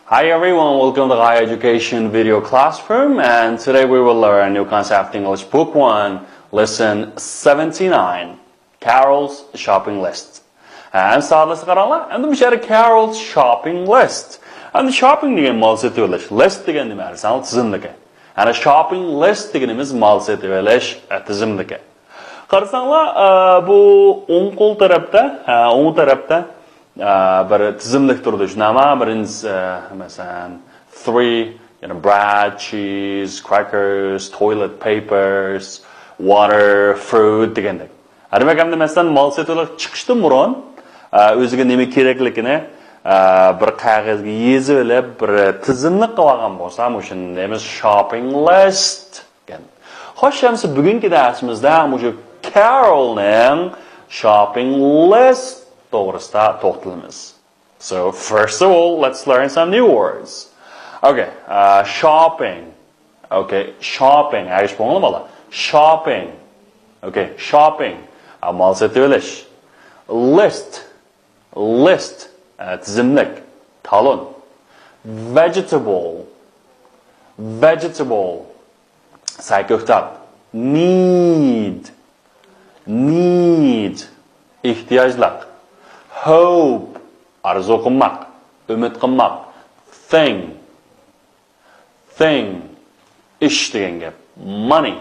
Hi everyone, welcome to the Higher Education Video Classroom, and today we will learn new concept English Book 1, Lesson 79, Carol's Shopping List. And start let's and we share Carol's Shopping List. And the shopping degan mal setilish, list degan nima arsan tizimligi. And a shopping list deganimiz mal setilish tizimligi. Qarasanglar, bu o'ng qo'l tarafda bir tizimlik turdi shunaqa birinchi masalan 3 bread, cheese, crackers, toilet papers, water, fruit degandek. Demak endi masalan mol sotuvlar chiqishdan burun o'ziga nima kerakligini bir qog'ozga yozib olib, bir tizimlik qilib olgan bo'lsa, o'shani deymiz shopping list degan. Xo'sh, hamsi bugungi darsimizda o'sha Carolning shopping list to'g'risida to'xtalamiz. So first of all, let's learn some new words. Okay, shopping. Okay, shopping. Ayş bo'ngli bola. Shopping. Okay, shopping. Mal sotilish. List. List. Tizimlik. Talon. Vegetable. Vegetable. Sayko'xtab. Need. Need. İhtiyaclar. Hope, arzu qilmoq, umid qilmoq. Thing, ish degan gap. Money.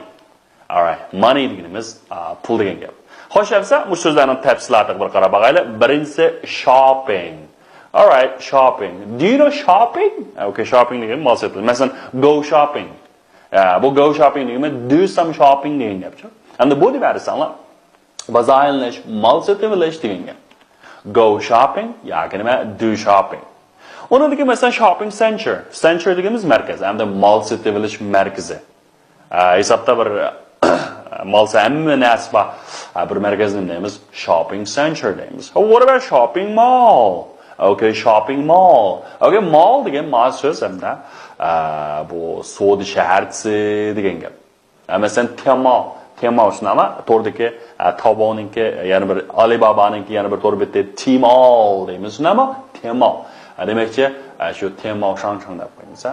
Alright, money deganimiz pul degan gap. Xo'sh, bo'lsa, bu so'zlarning tafsilotiga bir qarab bag'ayli. Birinchisi shopping. Alright, shopping. Do you know shopping? Okay, shopping degan mal sotilish. Masalan, go shopping. Bu go shopping degani do some shopping degan gapchi. Endi bu deb aytsanlar, bazaylanish, mal sotilish degan gap. Go shopping, yoki nima do shopping. Uniki masalan shopping center. Center deganimiz markaz, hamda mol sotilish markazi. Hisobda bir mol hamma narsa bir markazni deymiz, shopping center deymiz. What about shopping mall? Okay, shopping mall. Okay, mall degan mol so'z hamda bu savdo shaharchisi degan gap. Masalan tema shunama to'rdagi Taoba'ningki, ya'ni bir Alibabaninki, yana bir to'rt bitda Tmall deymiz. Shunama tema. Demakchi, shu tema shangchang deb qo'yamiz.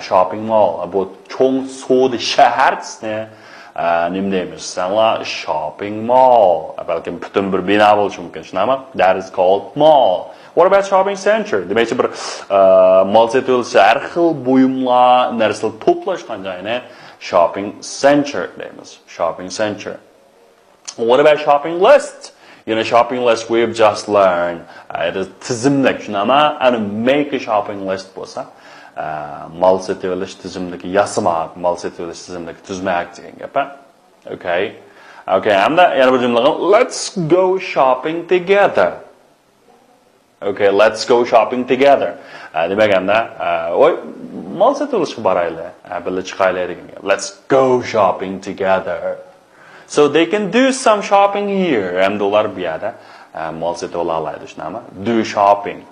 Shopping mall bu cho'ng savdo shaharchisi nima deymiz? Sanla shopping mall. Balki butun bir bino bo'lishi mumkin. Shunama? That is called mall. What about shopping center? Demakchi bir mall sotilishi har xil buyumlar, narsalar to'plashgan joyni shopping center deymiz. Shopping center. What about shopping list? Shopping list we've just learned. It is tizimlik, shunama, and make a shopping list bo'lsa, mal sotilish tizimligi yasamak, mal sotilish tizimligi tuzmak degan gap. Okay. Okay, hamda yana bir jumla. Let's go shopping together. Okay, let's go shopping together. Demak hamda, mal sotilishga boraylik, birga chiqaylik degan gap. Let's go shopping together. So they can do some shopping here. And ular bu yerda mal sotib oladi shunami? Do shopping.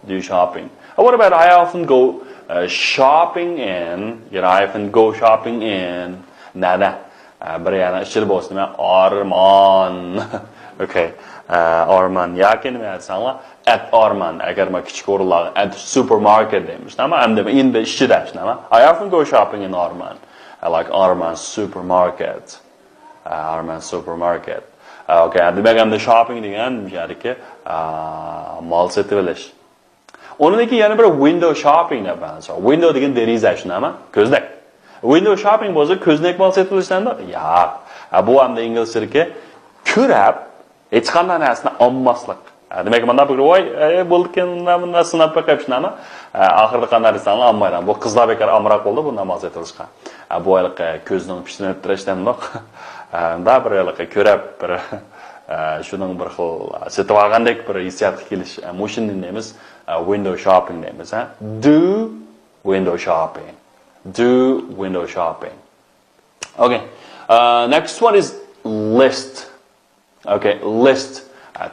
Do shopping. What about I often go shopping in? I often go shopping in. Nada. Bir yana ishil bo'lsin, Arman. Okay. Arman. Yoki nima aytsanlar? At Arman. Agar men kichik o'rinlar at supermarket deymiz. Nima? Endi in the ishida nima? I often go shopping in Arman. I like Arman supermarket. Arman supermarket. Okay, demak endi shopping degan yerdagi mol sotilish. Uniki yana bir window shopping deb bo'lsa. Window degan deraza shunami? Ko'znak. Window shopping bo'lsa ko'znak mol sotilishdan yo'q. Bu hamda inglizchadagi ko'rib hech qanday narsani olmaslik. Demak, mana bu voy bo'lganlarni sinab qo'yib shunami? Oxirida qanday narsalarni olmayman. Bu qizlar bekor amroq bo'ldi bundan mol sotilishga. Bu yilqi ko'zning pishtirib turishdan da bir yilqi ko'rib bir shuning bir xil sotib olgandek bir hissiyatga kelish. Mo'shinni deymiz, window shopping deymiz, Do window shopping. Do window shopping. Okay. Next one is list. Okay, list.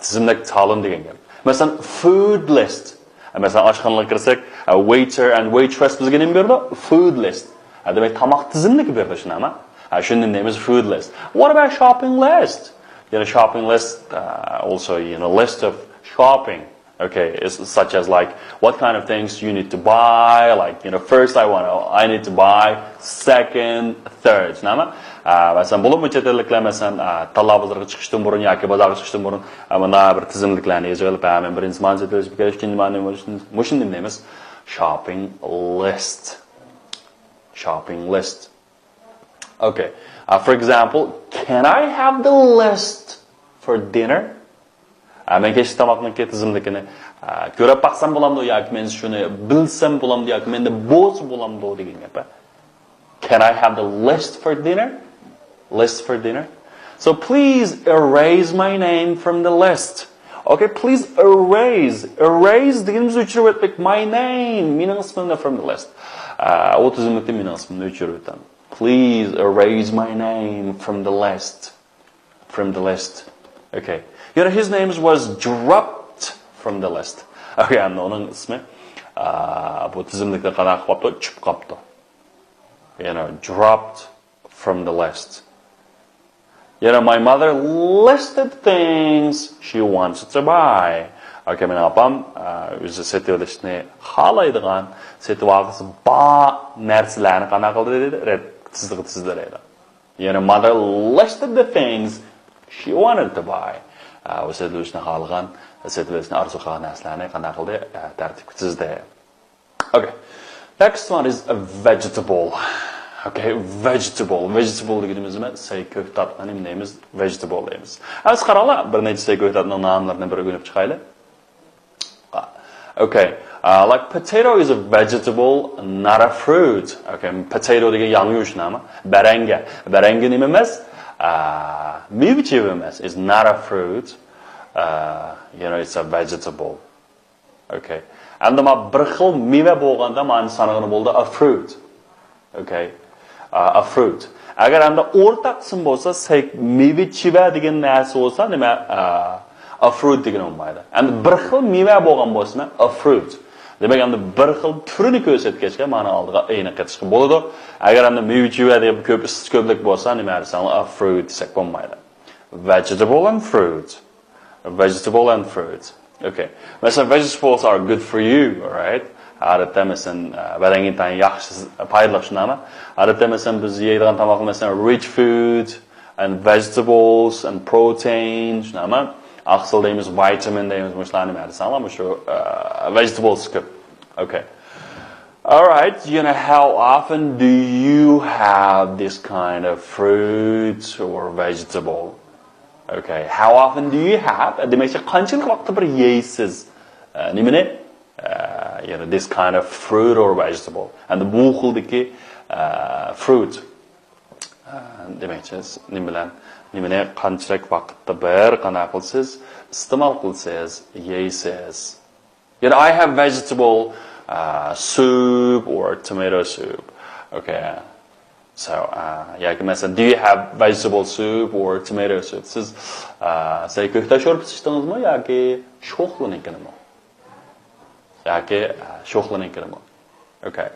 Tizimlik ta'lim degan gap. Masalan, food list. Masalan, oshxonaga kirsak, waiter and waitress bizga nima berdi? Food list. Demak, tamoq tizimligi berdi shunami? Shunday deymiz food list. What about shopping list? Shopping list also, list of shopping. Okay, it's such as like what kind of things you need to buy. Like first I need to buy, second, third. Nima? Masalan, bo'lib chetliklar masalan talablarga chiqishdan burun yoki bozorga chiqishdan burun mana bir tizimliklarni yozib olib, men birinchi man chetlik kerak, ikkinchi man mushuni deymiz. Shopping list. Shopping list. Okay. For example, can I have the list for dinner? Men kechki tomoqning tizimligini ko'rib baqsam bo'lamdi yoki men shuni bilsam bo'lamdi yoki menda bo'lsa bo'lamdi degan gap. Can I have the list for dinner? List for dinner. So please erase my name from the list. Okay, please erase. Erase deganimiz o'chirib o'tmak. My name, mening ismimni from the list. O tizimlikda mening ismimni o'chirib o'taman. Please erase my name from the list. From the list. Okay. His name was dropped from the list. Okay, uning ismi bu tizimlikda qanaqa qolibdi? Tushib qolibdi. Dropped from the list. My mother listed things she wanted to buy. Okay, men apam o'zi setib olishni xohlaydigan, setib olg'isi bor narsalarni qanaqa qildi dedi? Tizdilar edi. Mother listed the things she wanted to buy. Setib olishni xohlagan, setib olishni orzu qilgan narsalarni qanaqa qildi? Tartibga tizdi. Okay. Next one is a vegetable. Okay, vegetable. Vegetable deganimiz nima? Sayko'ktatning neyimiz? Vegetable deymiz. Az qaranglar, bir necha sayko'ktatning nomlarini bir o'rganib chiqaylik. Okay, like potato is a vegetable, not a fruit. Okay, potato degan yanglish nomi. Baranga. Baranga nima emas? Meva emas. It's not a fruit. It's a vegetable. Okay. And the bir xil meva bo'lganda men sanag'ini bo'ldi a fruit. Okay. A fruit. Agar anda o'rta qism bo'lsa, meva degan narsa bo'lsa, nima a fruit degan bo'lmaydi. Endi bir xil meva bo'lgan bo'lsa, a fruit. Demak, endi bir xil turini ko'rsatgachga ma'no oldiga ayni qatishga bo'ladi. Agar endi meva deb ko'p ko'plik bo'lsa, nima desak, a fruit desak bo'lmaydi. Vegetable and fruit. Vegetable and fruit. Okay. Mesela vegetables are good for you, alright? Odatda mesela badangizdan yaxshi foydali shunami? Odatda mesela biz yeydigan tamoq mesela rich food and vegetables and protein, shunami? Aqsil deymiz, vitamin deymiz, mushlarni ma'risanlar, shu vegetables ko'p. Okay. Alright, how often do you have this kind of fruit or vegetable? Okay, how often do you have? Demak, qanchalik vaqtda bir yeysiz? Nimani? This kind of fruit or vegetable. And bu xildagi fruit. Demak, nimani qanchalik vaqtda bir qanaqa qilsiz, iste'mol qilsiz, yeysiz. I have vegetable soup or tomato soup. Okay. So, do you have vegetable soup or tomato soup? Siz sayko'kta sho'rib ichdingizmi yoki sho'xlaninkimi? Okay.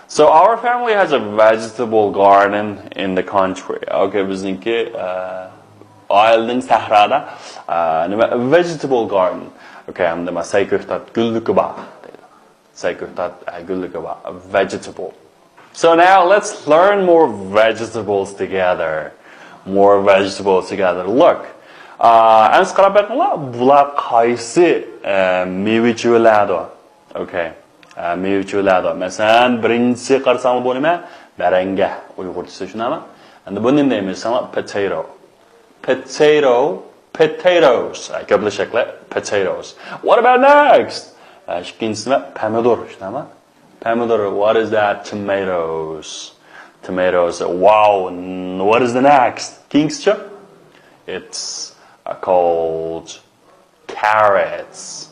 So our family has a vegetable garden in the country. Okay, bizniki oilaning sahrada nima vegetable garden. Okay, hamda sayko'kta gulligi bor. Sayko'kta gulligi bor. Vegetable. So now let's learn more vegetables together. More vegetables together. Look. Ans qarab baqinglar, bular qaysi mevachilardir? Okay. Mevachilardir. Masalan, birinchisi qarasam bu nima? Baranga. Uyg'urchasi shunami? Endi buni nima deymiz? Potato. Potatoes. Ko'plab shaklar potatoes. What about next? Ikkinchisi pomidor, shunami? Pomidor, what is that? Tomatoes. Tomatoes. Wow. What is the next? King's It's called carrots.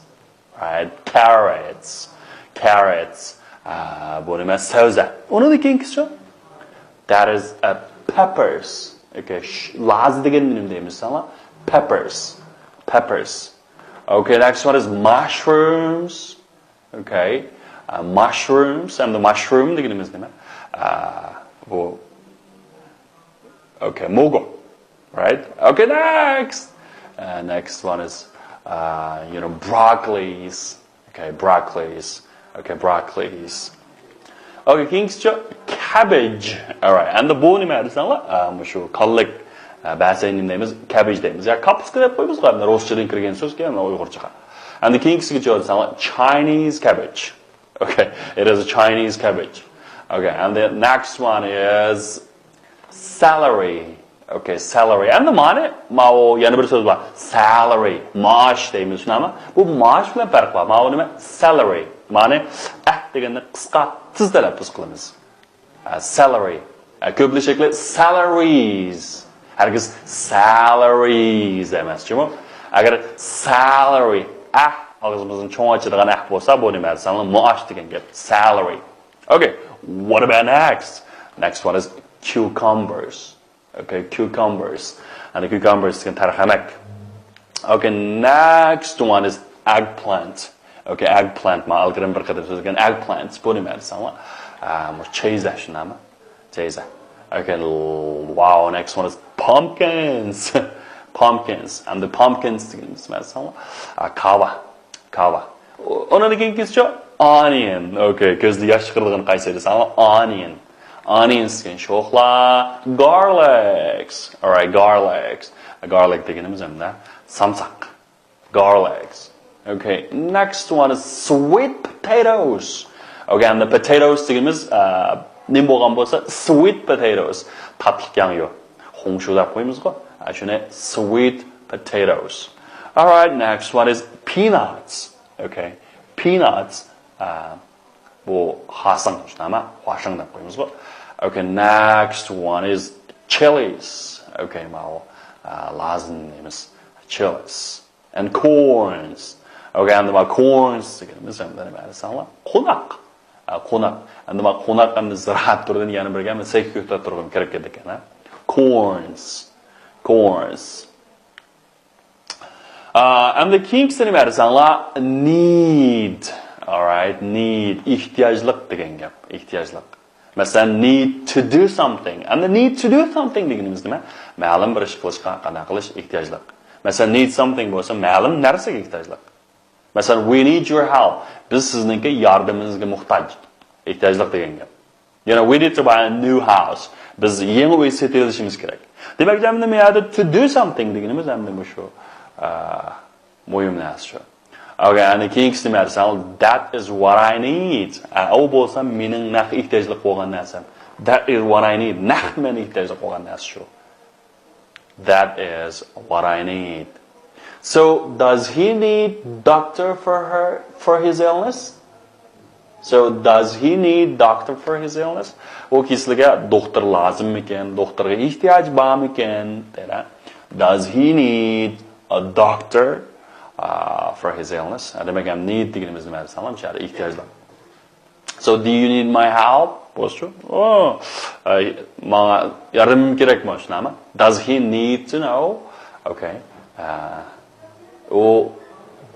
Right? Carrots. Bu nima? Savza. Uni the King's That is peppers. Okay. Laz degan nima deymiz sana? Peppers. Okay, next one is mushrooms. Okay. Mushrooms, and the mushroom deganimiz nima? Okay, mugo, right? Okay, next one is broccolis. Okay, broccolis. Okay, broccolis. Okay, keyingischa cabbage. All right, and the bu nima desanglar, shu qalliq ba'sayin deymiz, cabbage deymiz. Ya kapuska deb qo'yamiz, qanday ruschadan kirgan so'zga, uyg'urchaga. And the keyingisiga desanglar Chinese cabbage. Okay, it is a Chinese cabbage. Okay, and the next one is celery. Okay, celery. And the ma'ni ma'o yana bir so'z bor. Salary. Maash deymiz shunami? Bu maash bilan farq bor. Ma'o nima? Celery. Ma'ni deganni qisqa tiz talaffuz qilamiz. Celery. Ko'pli shakli salaries. Hargiz salaries emas, chunki agar salary og'zimizning cho'ng ochadigan bo'lsa, bu nima desanlar, maash degan gap. Salary. Okay, what about next? Next one is cucumbers. Okay, cucumbers. And the cucumbers can tarhamak. Okay, next one is eggplant. Okay, eggplant. Ma algrim bir qadar so'zgan eggplant. Bu nima desanlar? Cheza shunami? Cheza. Okay, wow, next one is pumpkins. Pumpkins. And the pumpkins deganimiz desanlar, kava. Undan keyingisi onion. Okay, ko'zda yosh chiqiradigan qaysi desanlar, onion. Onions degan sho'xlar, garlics. All right, garlics. Garlic deganimiz hamda samsak. Garlics. Okay, next one is sweet potatoes. Okay, and the potatoes deganimiz nim bo'lgan bo'lsa, sweet potatoes. Tatlik yang yo'q. Xongshu deb qo'yamiz-ku. Shuni sweet potatoes. All right, next one is peanuts. Okay, peanuts. Bu hasang shunami? Hwashang deb qo'yamiz-ku. Okay, next one is chilies. Okay, ma'o lazim deymiz. Chilies and corns. Okay, and the corns deganimiz hamda nima desanlar? Qo'naq. Qo'naq. And the qo'naq hamda ziraat turidan yana bir gapni sekko'ta turg'im kerak ekan. Corns. And the keyingisi nima desanlar? Need. All right, need. Ehtiyojlik degan gap. Ehtiyojlik. Masalan, need to do something. And the need to do something deganimiz nima? Ma'lum bir ish qilishga qanday qilish ehtiyojlik. Masalan, need something bo'lsa, ma'lum narsaga ehtiyojlik. Masalan, we need your help. Biz sizningki yordamingizga muhtoj. Ehtiyojlik degan gap. We need to buy a new house. Biz yangi uy setilishimiz kerak. Demak, jamda meyada to do something deganimiz hamda shu muhim narsa shu. Okay, and the keyingisi nima desan, that is what I need. U bo'lsa mening naq ehtiyojlik bo'lgan narsam. That is what I need. Naq men ehtiyojlik bo'lgan narsa shu. That is what I need. So, does he need doctor for his illness? So, does he need doctor for his illness? U kisliga doktor lazimmikan, doktorga ehtiyoj bormikan? Does he need a doctor for his illness? Demak, ham need deganimiz nima desalam, shari ehtiyojlar. So, do you need my help? Bo'shu? Menga yordam kerakmi shunami? Does he need to know? Okay. U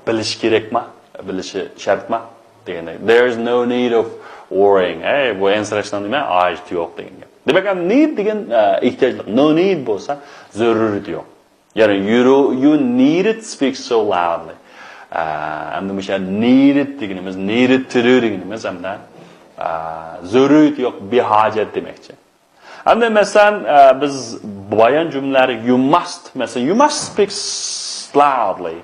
bilish kerakmi? Bilishi shartmi? Deganda. There's no need of worrying. Bu ensirashdan nima? Ajit yo'q degan gap. Demak, ham need degan ehtiyojlar. No need bo'lsa, zaruriyat yo'q. You need it speak so loudly. And the needed deganimiz, needed to do deganimiz hamda zaruriyat yo'q, behojat demakchi. Hamda masalan biz bayon jumlalari you must speak loudly.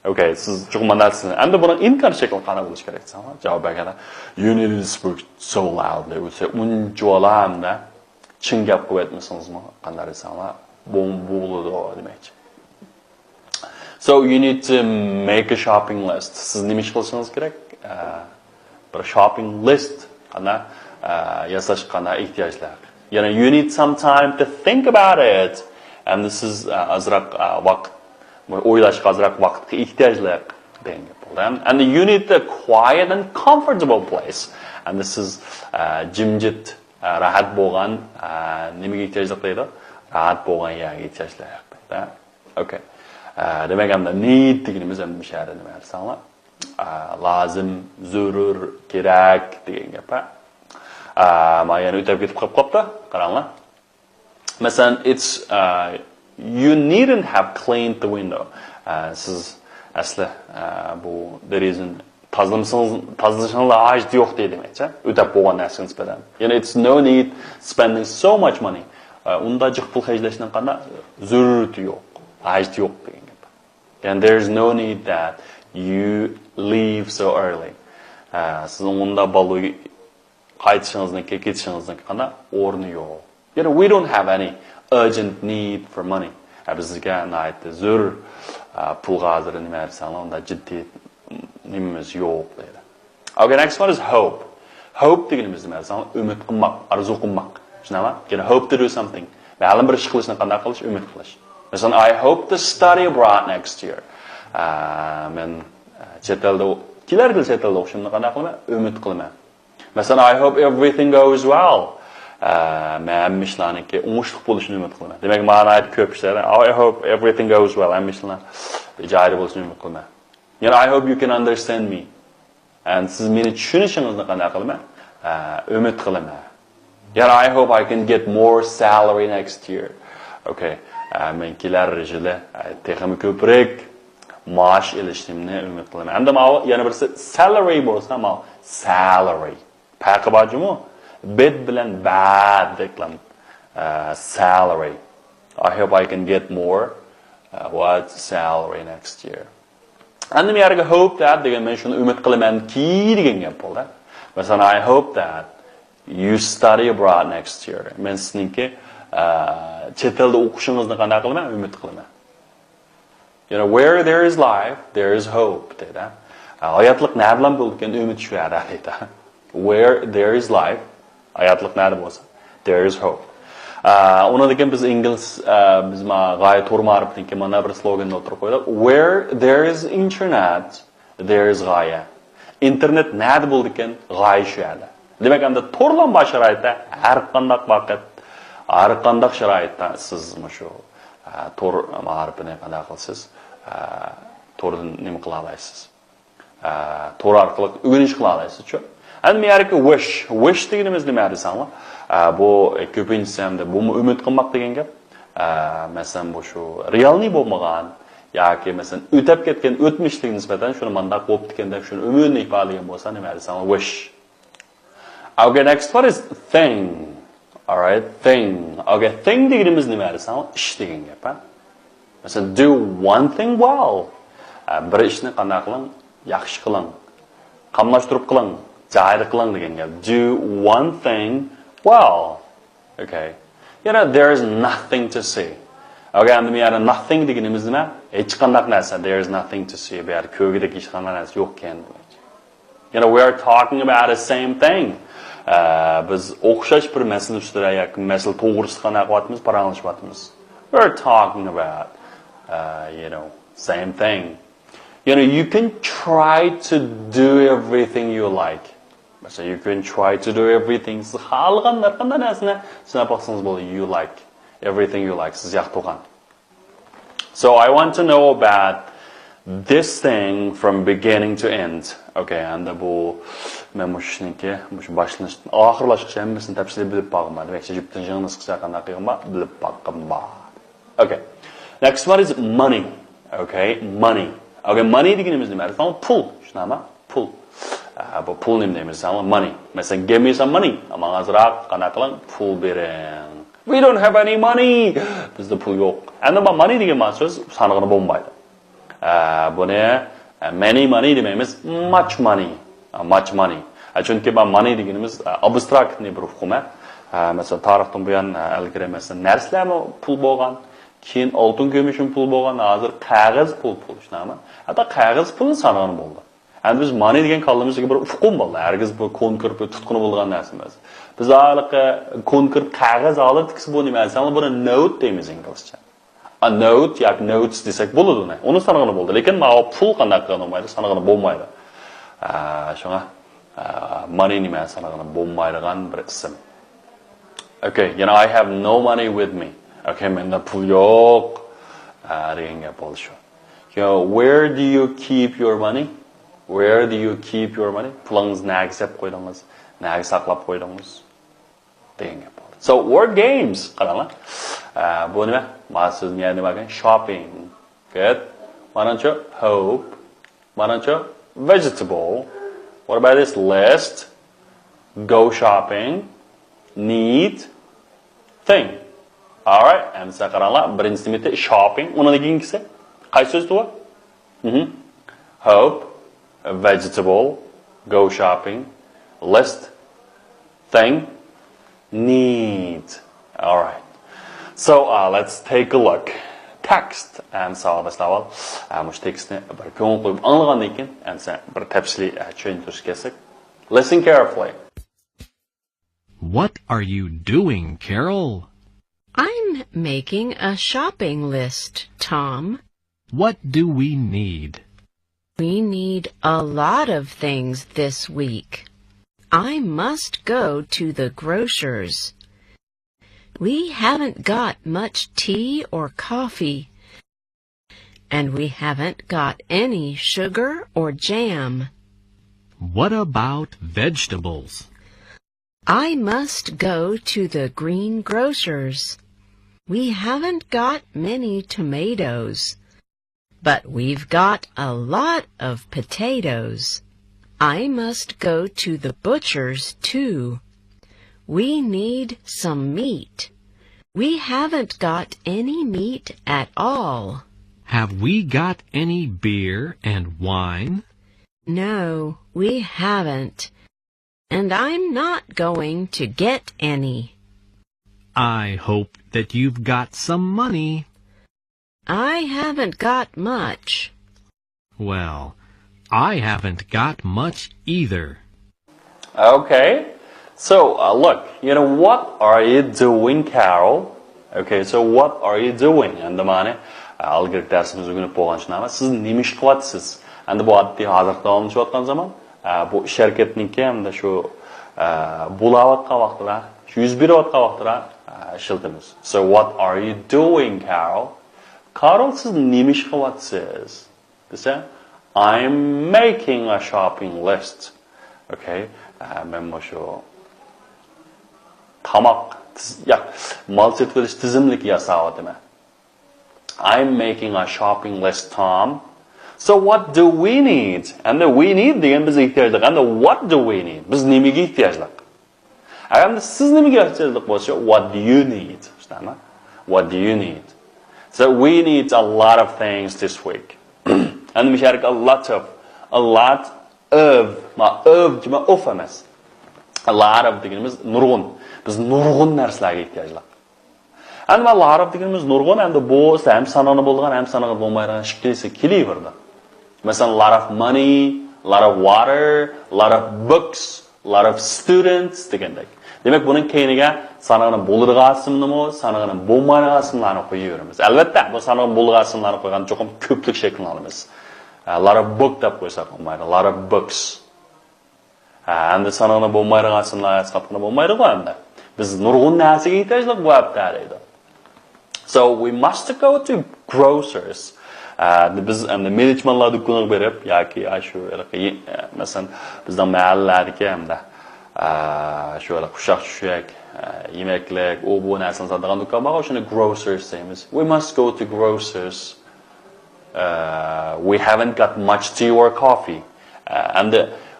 Okay, siz chiqmandatsiz. Hamda buni imkon shakl qanday bo'lish kerak desangiz, javob berganda you need to speak so loudly. O'sa unchola hamda chin gap qilib aytmasingizmi? Qanday desangiz So you need to make a shopping list. Siz nima ish qilishingiz kerak? Bir shopping list ana yasash qanday ehtiyojlar. You need some time to think about it. And this is azroq vaqt o'ylashga azroq vaqtga ehtiyojlar degan gap bo'ldi. And you need a quiet and comfortable place. And this is jimjit, rahat bo'lgan nimaga ehtiyojlar deydi? Rahat bo'lgan yerga ehtiyojlayapti. Okay. Demak, hamda need deganimiz ham mishari nima desanlar? Lozim, zarur, kerak degan gap. Men yana o'tib ketib qolibdi. Qaranglar. Masalan, it's you needn't have cleaned the window. Siz asli bu derizin tazılışınızla acıdı yok diye demekçe. Ödep boğan nesiniz nisbeten. Yani it's no need spending so much money. Onda cık pul hecleşinin kana zürrütü yok. Acıdı yok degan gap. And there's no need that you leave so early. Sizin onda balı qaytışınızdan ketişinizdan kana ornu yok. You know, we don't have any urgent need for money. Bizga naytı zür pulga hazır nima dersen onda ciddi nimimiz yok deydi. Okay, next one is hope. Hope deganimiz nima dersen umid qilmoq, arzu qilmoq. Tushunami? Yani hope to do something. Ma'lum bir ish qilishni qanday qilish, umid qilish. Masalan, I hope to study abroad next year. Men chet elda kelar yil chet elda o'qishimni qanday qilaman? Umid qilaman. Masalan, I hope everything goes well. Men ishlarniki o'ngishli bo'lishini umid qilaman. Demak, ma'na aytib ko'p ishlar. I hope everything goes well. Men ishlar ijobiy bo'lishini umid qilaman. You know, I hope you can understand me. And siz meni tushunishingizni qanday qilaman? Umid qilaman. Yeah, I hope I can get more salary next year. Okay. Men kelar yili texmi ko'proq maash ilishimni umid qilaman. Endi yana birisi salary bo'lsa, salary. Farqi bormi? Bit bilan bad deklam. Salary. I hope I can get more what salary next year. Endi men yerga hope that degan men shuni umid qilamanki degan gap bo'ldi. Masalan, I hope that you study abroad next year. Men sizningki chet elda o'qishingizni qanday qilaman? Umid qilaman. You know, where there is life, there is hope, deydi. Hayotlik nima bilan bo'lgan umid shu yerda deydi. Where there is life, hayotlik nima bo'lsa, there is hope. Ona degan biz ingliz biz g'oya to'g'ri ma'rifniki mana bir sloganni o'tirib qo'ydik. Where there is internet, there is g'oya. Internet nima bo'ldi ekan? G'oya shu yerda. Demak, endi to'g'rilanma sharoitda har qanday vaqt, har qanday sharoitda siz shu to'g'ri ma'rifni qanday qilasiz? To'g'ri nima qila olasiz? To'g'ri orqali o'rganish qila olasiz-ku. Endi men yerga wish deganimiz nima desanlar? Bu ko'pincha hamda bu umid qilmoq degan gap. Masalan, bu shu realniy bo'lmagan yoki masalan o'tib ketgan o'tmishlikka nisbatan shuni mandaq bo'lib ketganda shuni umidni ifodalagan bo'lsa nima desanlar? Wish. Okay, next one is thing. All right, thing. Okay, thing deganimiz nima desanlar? Ish degan gap. Masalan, do one thing well. Bir ishni qanday qiling? Yaxshi qiling. Qamlashtirib qiling. Joyida qiling degan gap. Do one thing well. Okay. You know, there is nothing to see. Okay, endi men yana nothing deganimiz nima? Hech qanday narsa. There is nothing to see. Bu yerda ko'gidagi hech qanday narsa yo'q ekan. You know, we are talking about the same thing. Biz o'xshash bir masala ustida yoki masala to'g'risida qanday qilyapmiz, paranglashmayapmiz. We are talking about you know, same thing. You know, you can try to do everything you like. So you can try to do everything. Siz xohlagan qanday narsani sinab boqsangiz bo'ladi. You like everything you like. Siz yoqib turgan. So I want to know about this thing from beginning to end. Okay, endi bu men mushniki, mush boshlanish, oxirlashish hammasini tafsili bilib boqman. Demak, jibtin jingni qilsa qanday qilma, bilib boqma. Okay. Next one is money. Okay, money. Okay, money deganimiz nima? Pul. Shunami? Pul. Bu pul nima deymiz? Money. Masalan, give me some money. Ammo azroq qanday qiling? Pul bering. We don't have any money. Bizda pul yo'q. Endi bu money degan so'z sanig'ini bo'lmaydi. Buni many money demaymiz, much money. Much money. Chunki bu money deganimiz abstrakt bir hukm. Masalan, tarixdan buyon ilgari masalan narsalarmi pul bo'lgan, keyin oltin kumushim pul bo'lgan, hozir qog'oz pul shunami? Hatto qog'oz pul sanig'ini bo'ldi. Endi biz money degan kallamizga bir hukm bo'ldi. Hargiz bu konkret tutquni bo'lgan narsa emas. Biz haliqi konkret qog'oz olib tikis bu nima desam, buni note deymiz inglizcha. A note yoki notes desak bo'ladi uni. Uni sanig'ini bo'ldi. Lekin mana pul qanday qilinmaydi, sanig'ini bo'lmaydi. Shunga money nima sanig'ini bo'lmaydigan bir ism. Okay, you know, I have no money with me. Okay, menda pul yo'q. Degan gap bo'ldi shu. You know, where do you keep your money? Where do you keep your money? Pulingizni nega saqlab qo'ydingiz? Nega saqlab qo'ydingiz? Degan gap bo'ldi. So, word games qaranglar. Bu nima? Ma'lum nima degan? Shopping. Good. Manancha hope. Manancha vegetable. What about this list? Go shopping. Need. Thing. Alright. Amsa qaranglar. Birinchisi bitta shopping. Undan keyingisi qaysi so'z bu? Hope. Vegetable. Go shopping. List. Thing. Need. Alright. So let's take a look. Text. Amsa arkadaşlar. Mush tekstni bir ko'ngil qo'yib anglagandan keyin amsa bir tafsiliy tushuntirib kelsak. Listen carefully. What are you doing, Carol? I'm making a shopping list, Tom. What do we need? We need a lot of things this week. I must go to the grocer's. We haven't got much tea or coffee, and we haven't got any sugar or jam. What about vegetables? I must go to the greengrocer's. We haven't got many tomatoes, but we've got a lot of potatoes. I must go to the butcher's too. We need some meat. We haven't got any meat at all. Have we got any beer and wine? No, we haven't. And I'm not going to get any. I hope that you've got some money. I haven't got much. Well, I haven't got much either. Okay. So, look, what are you doing, Carol? Okay, so what are you doing? And the mane, algık dersimiz bugün bo'lgancha siz nima ish qilyapsiz? Endi bu oddiy hozirda olishayotgan zaman, bu sharkatniki hamda shu bo'layotgan vaqtida, shu yuz berayotgan vaqtida ishlatamiz. So, what are you doing, Carol? Carol, siz nima ish qilyapsiz? Desa, I'm making a shopping list. Okay, men shu tamoq mal setib olish tizimlik yasayapman. I'm making a shopping list, Tom. So what do we need? And the we need degan biz ehtiyojlik. And the what do we need? Biz nimaga ehtiyojlik? Agar siz nimaga ehtiyojlik bo'lsa, what do you need? Ishdami? What do you need? So we need a lot of things this week. And we share a lot of emas. A lot of deganimiz nurg'un. Biz nurg'un narsalarga ehtiyojlik. Endi men lot of deganimiz nurg'un endi bu ham sanani bo'lgan, ham sanaga bo'lmaydigan shikilisi kelaverdi. Masalan, lot of money, lot of water, lot of books, lot of students degandek. Demak, buning keyiniga sanani bo'ladigan ismnimi, sanani bo'lmaydigan ismlarni qo'yaveramiz. Albatta, bu sanani bo'ladigan ismlarni qo'ygan cho'qim ko'plik shaklini olamiz. A lot of book deb qo'ysak bo'lmaydi, a lot of books. Endi sanani bo'lmaydigan ismlar hisobini bo'lmaydi-ku endi. Biz nurg'un narsaga ehtiyojlik bo'lyapti deydi. So we must go to grocers. Biz endi managementlar do'koniga berib yoki shu masalan bizning mahallalardagi hamda shu qushaq-tushak, yemeklik, bu narsalarni sotadigan do'kon bor, o'shani grocers deymiz. We must go to grocers. We haven't got much tea or coffee. And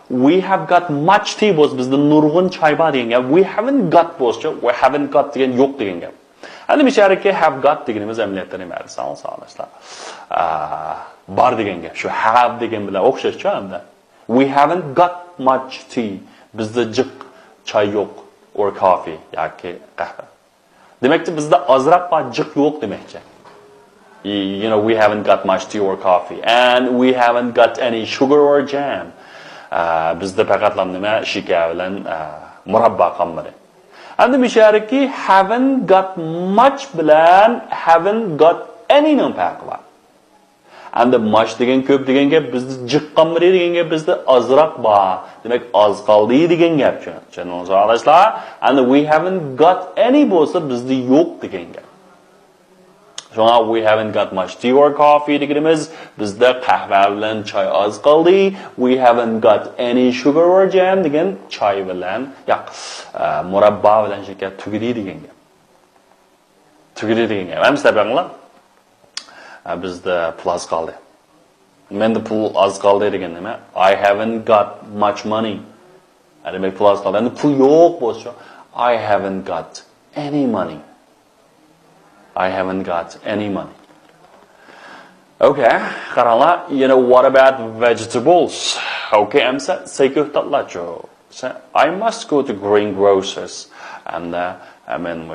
we have got much tea bo'lsa bizda nurg'un choy bor degan gap. We haven't got bo'lsa, we haven't got degan yo'q degan gap. Endi mishariki have got deganimiz amaliyotda nima sonlar. Bor degan gap. Shu have degan bilan o'xshashcha endi. We haven't got much tea. Bizda jiq choy yo'q or coffee yoki qahva. Demakki bizda ozroq va jiq yo'q demakchi. We haven't got much tea or coffee and we haven't got any sugar or jam. Bizda faqatlam nima shikar bilan murabbo qolmadi. Endi mishariki haven't got much bilan haven't got any ning farqi bor. Endi much degan ko'p degan gap bizda jiqqanmidi degan gap bizda ozroq bor. Demak oz qoldi degan gap tushundingizmi? And we haven't got any bo'lsa bizda yo'q degan gap. So we haven't got much tea or coffee deganimiz bizda qahva bilan choy oz qoldi. We haven't got any sugar or jam degan choy bilan murabbo bilan shakar tugidi degan gap. Tugidi degan gap. Hamma sabablar bizda plus qoldi. Mende pul az kaldı degan nima? I haven't got much money. Demek pul az kaldı. Endi pul yo'q bo'lsa, I haven't got any money. I haven't got any money. Okay, qaranglar, what about vegetables? Okay, amsa sayko'tatlar cho. I must go to greengrocers. And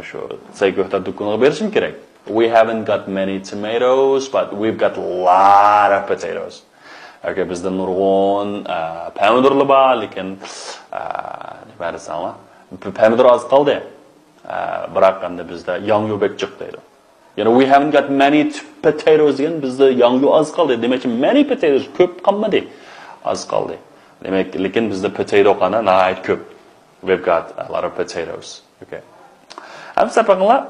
shu sayko'tat do'koniga berishim kerak. We haven't got many tomatoes, but we've got a lot of potatoes. Okay, bizda nurg'un pomidorlar bor, lekin nima desanglar, pomidor oz qoldi. Biroq endi bizda yong'u bek chiq deydi. We haven't got many potatoes degan bizda yong'u oz qoldi. Demak, many potatoes ko'p qolmadi. Oz qoldi. Demak, lekin bizda potato qana nihoyat ko'p. We've got a lot of potatoes. Okay. Hamsa paqlar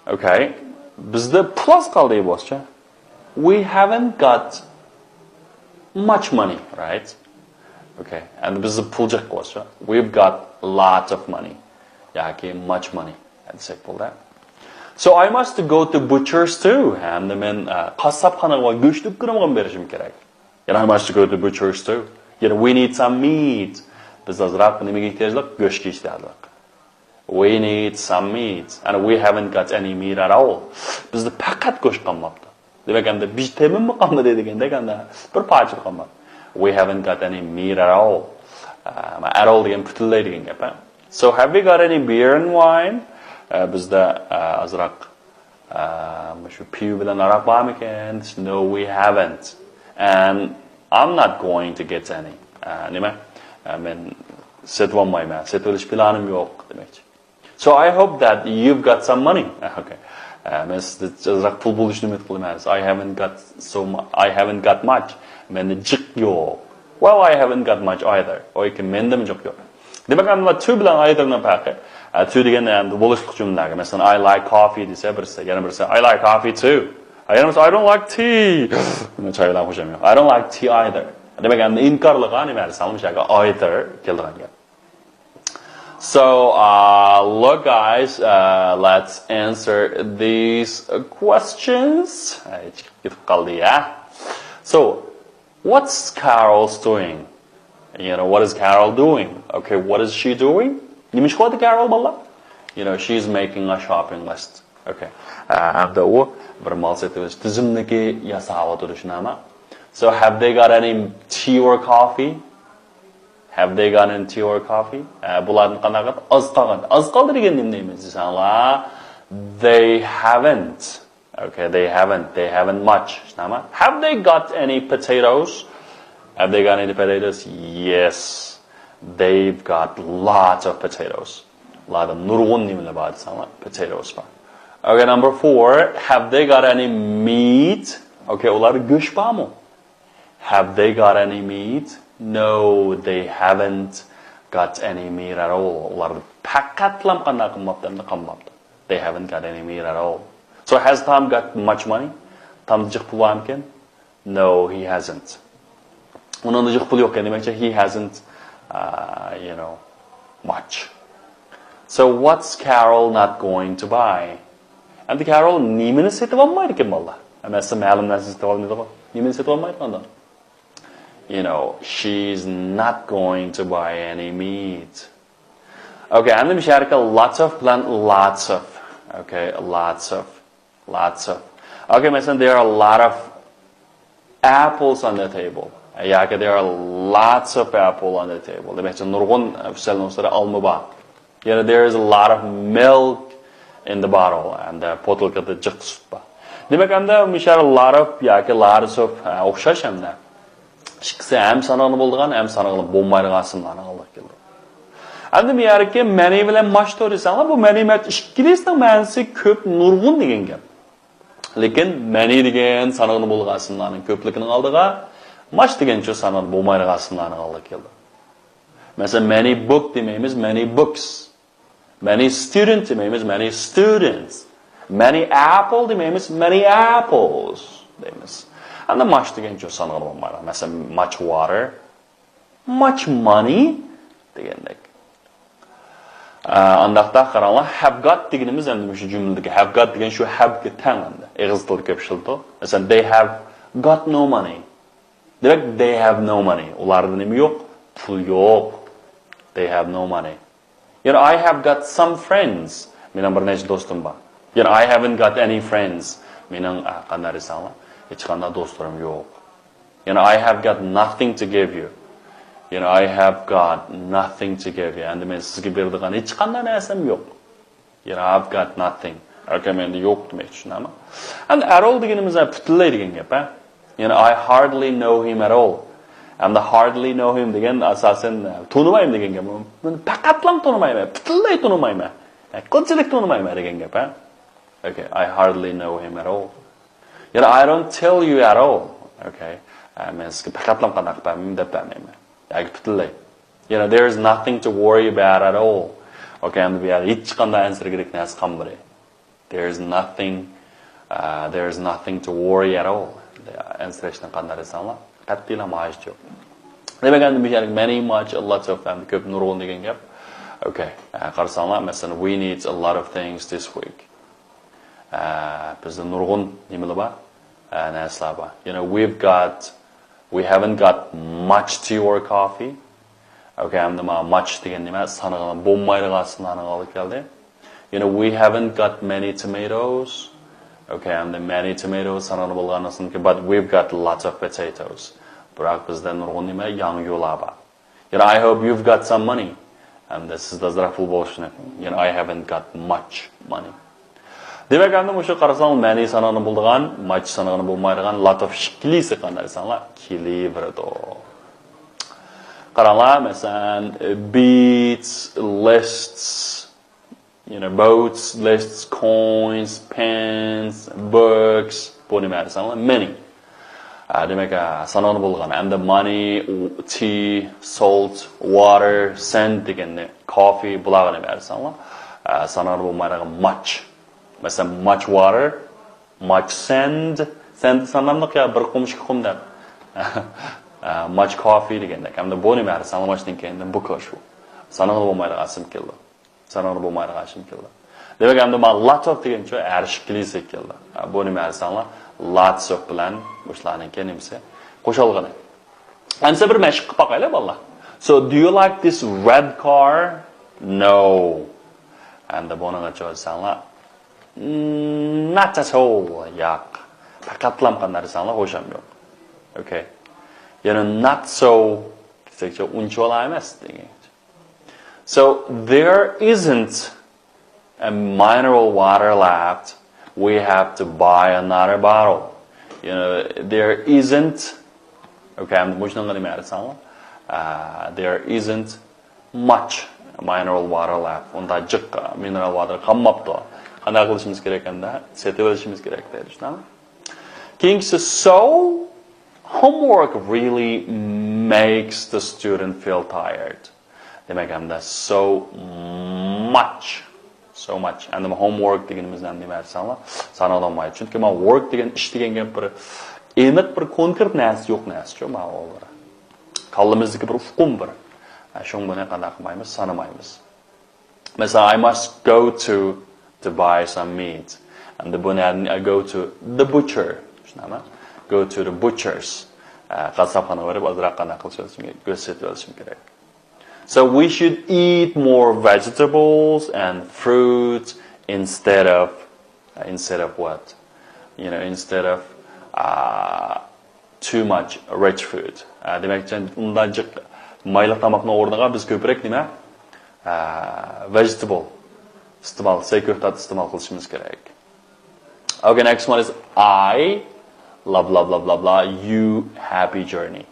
okay. Bizda plus qoldi bo'lsa, we haven't got much money, right? Okay. And bizda pul jiq bo'lsa, we've got lots of money. Yoki much money. Desak bo'ladi. So I must go to butchers too. And men qassobxonaga go'sht do'koniga berishim kerak. I must go to butchers too. We need some meat. Biz azroq nimaga ehtiyojliq? Go'shtga ehtiyojliq. We need some meat. And we haven't got any meat at all. Bizda faqat go'sht qolmabdi. Demak, endi vitaminmi qolmadi deganda bir parcha qolmadi. We haven't got any meat at all. At all degan butunlay degan gap. So have we got any beer and wine? Bizda azroq shu piv bilan aroq bormikan? No, we haven't. And I'm not going to get any. Nima? Men setib olmayman. Setib olish planim yo'q demakchi. So I hope that you've got some money. Okay. Men azroq pul bo'lishni umid qilaman. I haven't got much. Menda jiq yo'q. Well, I haven't got much either. Oyki menda jiq yo'q. Demak, anda to bilan eitherning farqi. To degan endi bo'lishlik jumlalarga. Masalan, I like coffee desa birisi, yana birisi I like coffee too. I don't like tea. I don't like tea either. Demak, endi inkorliga nima desam, o'shaga either keldigan gap. So, look guys, let's answer these questions. So, what's Carol's doing? What is Carol doing? Okay, what is she doing? Nimish qiladi Carol bola? She's making a shopping list. Okay. Hamda u bir mal setish tizimniki yasab o'tirishni. So have they got any tea or coffee? Have they got any tea or coffee? Bularni qanaqa oz qolgan. Oz qoldi degan nima deymiz desanlar? They haven't. Okay, they haven't much. Have they got any potatoes? Have they got any potatoes? Yes. They've got lots of potatoes. Lot of nurg'un nimalar bor desanlar, potatoes bor. Okay, number 4, have they got any meat? Okay, ular go'sht bormi? Have they got any meat? No, they haven't got any meat at all. Ular faqatlam qanday qilmabdi. They haven't got any meat at all. So has Tom got much money? Tom jiq pul bormikan? No, he hasn't. Uning jiq pul yo'q ekan, demakchi he hasn't much. So what's Carol not going to buy? And the Carol nimani setib olmaydi ekan bola. Amasa ma'lum narsa setib olmaydi. Nimani setib olmaydi onda? She's not going to buy any meat. Okay, and the sharika lots of plant, lots of. Okay, lots of. Okay, masalan, there are a lot of apples on the table. Yeah, there are lots of apple on the table. Demak, nurg'un afsalnoslar olma bor. There is a lot of milk in the bottle and the potilkada jiq sut bor. Demak, anda mishar a lot of lots of o'xshash hamda. Ikkisi ham sanog'li bo'lgan, ham sanog'li bo'lmaydigan ismlarni olib keldi. Endi bu yerga many bilan much to'risanglar, bu many mat ikkilisining ma'nosi ko'p, nurg'un degan gap. Lekin many degan sanog'li bo'lgan ismlarning ko'pligining oldiga much degancha sanog'li bo'lmaydigan ismlarni olib keldi. Masalan, many book demaymiz, many books. Many student demaymiz, many students. Many apple demaymiz, many apples deymiz. And the much degancha sanog'li bo'lmaydi. Masalan, much water, much money degandek. Andaqda qaranglar, have got deganimiz endi shu jumladagi have got degan shu have ga teng endi. Ig'iz tilida ko'p ishlatdi. Masalan, they have got no money. Demak, they have no money. Ularda nima yo'q? Pul yo'q. They have no money. I have got some friends. Mening bir nechta do'stim bor. I haven't got any friends. Mening qanday desanglar, hech qanday do'stlarim yo'q. I have got nothing to give you. I have got nothing to give you. And men sizga beradigan hech qanday narsam yo'q. I've got nothing. Okay, menda yo'q demak, tushunami? And at all deganimiz butunlay degan gap, I hardly know him at all. And the hardly know him degan asosan tonimayman degan gap. Men faqatlam tonimayman, butunlay tonimayman. Qanchalik tonimayman degan gap, Okay, I hardly know him at all. I don't tell you at all. Okay. Men sizga faqatlam qanaqa qilmayman deb bermayman. There is nothing to worry about at all. Okay, and we are hech qanday answer kerak narsa qolmadi. There is nothing to worry at all. Answer ishni qanday desanglar, qattiqla ma'yish yo'q. Demak, endi bu yerga many, much, a lot of and ko'p nurg'un degan gap. Okay, qarasanglar, masalan, we need a lot of things this week. Bizda nurg'un nimalar bor? Narsalar bor. We haven't got much tea or coffee. Okay, I'm the much degan nima? Sanag'an bo'lmaydigan olib keldi. We haven't got many tomatoes. Okay, I'm the many tomatoes sanag'an bo'lgandan, but we've got lots of potatoes. Biroq bizda nurg'un nima? Yangi yo'llar bor. I hope you've got some money. And this is the pul bo'lishini. I haven't got much money. Demak, endi o'sha qarasang, many sanag'an bo'lgan, much sanag'an bo'lmaydigan, lot of shikilisi qanday desanglar, kilibrado. Qaranglar, masalan, beats, lists, boats, lists, coins, pens, books, bu nima desanglar, many. Demak, sanag'an bo'lgan, and the money, tea, salt, water, sand deganda, coffee, bular nima desanglar, sanag'an bo'lmaydigan much. Masalan, much water, much sand. Sand sanamliq ya bir qum ikki qum deb. Much coffee deganda. Hamda bu nima sanamashdan keyin bu shu. Sanag'ib bo'lmaydi asim keldi. Sanag'ib bo'lmaydi ashim keldi. Demak, hamda men lot of degancha arshikilisi keldi. Bu nima sanlar lots of bilan bushlarning kenimsi qo'shilgani. Endi bir mashq qilib boqaylik bolalar. So, do you like this red car? No. Endi buning uchun sanlar not at all. Yo'q. Faqatlam qanday desanglar ho'sham yo'q. Okay. Not so desakcha unchoq emas degan. So there isn't a mineral water left. We have to buy another bottle. There isn't. Okay, I'm mushunga nima desanglar. There isn't much mineral water left. Unda jiq mineral water qolmabdi. Qanday qilishimiz kerak endi? Setib olishimiz kerak deydi, tushunami? Keyingisi, so homework really makes the student feel tired. Demak, hamda so much. Endi homework deganimizdan nima desanglar, sanalolmaydi. Chunki men work degan ish degan gap bir aniq bir konkret narsa yo'q narsa-ku, ma'lum. Qalbimizdagi bir uqum bir. Shuni buni qanday qilmaymiz, sanamaymiz. Masalan, I must go to buy some meat. And I go to the butcher. Go to the butchers. So we should eat more vegetables and fruit instead of what? Instead of too much rich food. Demak, undan mayli tamoqni o'rniga biz ko'proq nima? Vegetable iste'mol, ko'ptat iste'mol qilishimiz kerak. Okay, next one is I love you happy journey.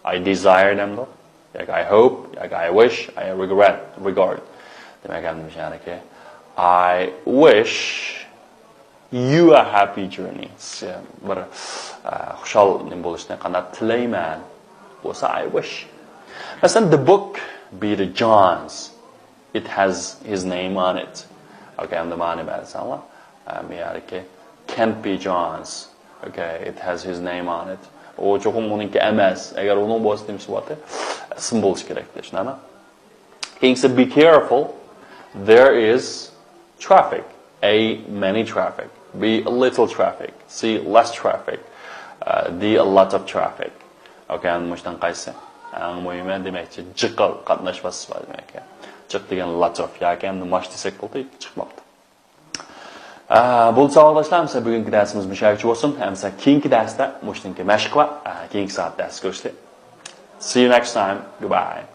I desire them though. I hope, I wish, I regard. I wish you a happy journey. Bir xushal nim bo'lishni qanday tilayman. Bo'lsa I wish. Masalan, the book be the John's. It has his name on it. Okay, I'm the man about it. Can't be John's. Okay, it has his name on it. O cho'qim uningki emas. Agar uning bo'lsa deb ism bo'lish kerak, tushunami? Keyingisi be careful. There is traffic. A, many traffic. B, little traffic. C, less traffic. D, a lot of traffic. Okay, and mushtan qaysi? Muhimi demakchi jiqil qatnashmasiz bor demak. Jiq degan lot of yoki endi mosh desak bo'ldi, chiqmoqda. Bu savoldoshlar hamsa bugungi darsimiz mushayichi bo'lsin. Hamsa keyingi darsda mushtinga mashq va keyingi soat dars ko'rishdi. See you next time. Goodbye.